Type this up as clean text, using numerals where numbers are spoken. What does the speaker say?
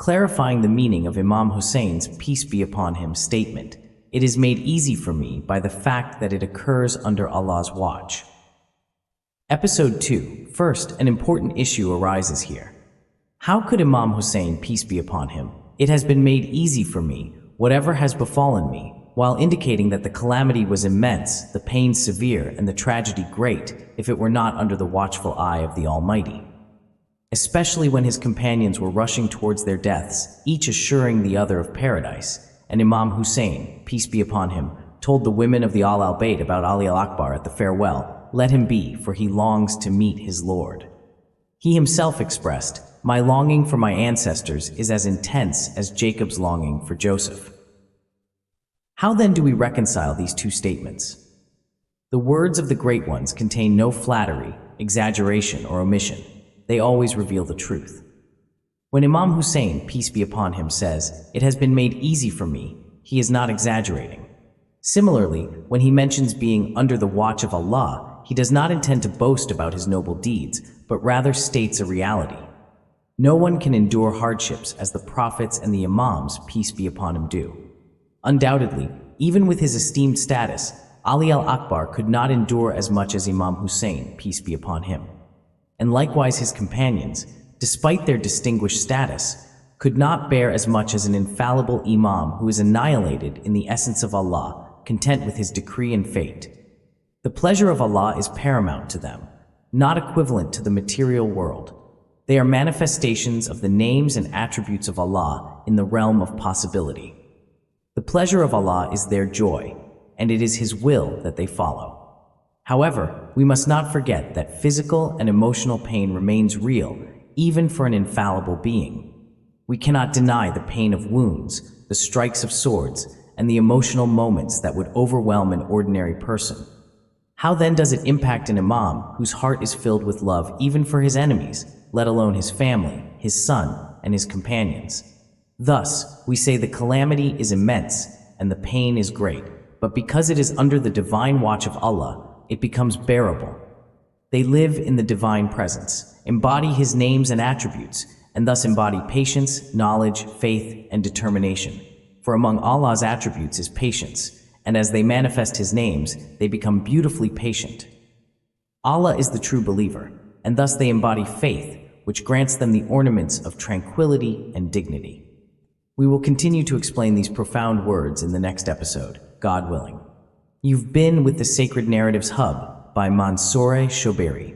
clarifying the meaning of Imam Hussein's peace be upon him statement. It is made easy for me by the fact that it occurs under Allah's watch. Episode 2. First, an important issue arises here. How could Imam Hussain, peace be upon him, it has been made easy for me, whatever has befallen me, while indicating that the calamity was immense, the pain severe, and the tragedy great, if it were not under the watchful eye of the Almighty? Especially when his companions were rushing towards their deaths, each assuring the other of paradise, and Imam Hussain, peace be upon him, told the women of the al-Bayt about Ali al-Akbar at the farewell, "Let him be, for he longs to meet his Lord." He himself expressed, "My longing for my ancestors is as intense as Jacob's longing for Joseph." How then do we reconcile these two statements? The words of the great ones contain no flattery, exaggeration, or omission. They always reveal the truth. When Imam Hussain, peace be upon him, says, "It has been made easy for me," he is not exaggerating. Similarly, when he mentions being under the watch of Allah, he does not intend to boast about his noble deeds, but rather states a reality. No one can endure hardships as the prophets and the Imams, peace be upon him, do. Undoubtedly, even with his esteemed status, Ali al-Akbar could not endure as much as Imam Hussain, peace be upon him. And likewise his companions, despite their distinguished status, could not bear as much as an infallible Imam who is annihilated in the essence of Allah, content with his decree and fate. The pleasure of Allah is paramount to them, not equivalent to the material world. They are manifestations of the names and attributes of Allah in the realm of possibility. The pleasure of Allah is their joy, and it is His will that they follow. However, we must not forget that physical and emotional pain remains real, even for an infallible being. We cannot deny the pain of wounds, the strikes of swords, and the emotional moments that would overwhelm an ordinary person. How then does it impact an Imam whose heart is filled with love even for his enemies, let alone his family, his son, and his companions? Thus, we say the calamity is immense and the pain is great, but because it is under the divine watch of Allah, it becomes bearable. They live in the divine presence, embody His names and attributes, and thus embody patience, knowledge, faith, and determination. For among Allah's attributes is patience, and as they manifest His names, they become beautifully patient. Allah is the true believer, and thus they embody faith, which grants them the ornaments of tranquility and dignity. We will continue to explain these profound words in the next episode, God willing. You've been with the Sacred Narratives Hub by Mansour Shoberi.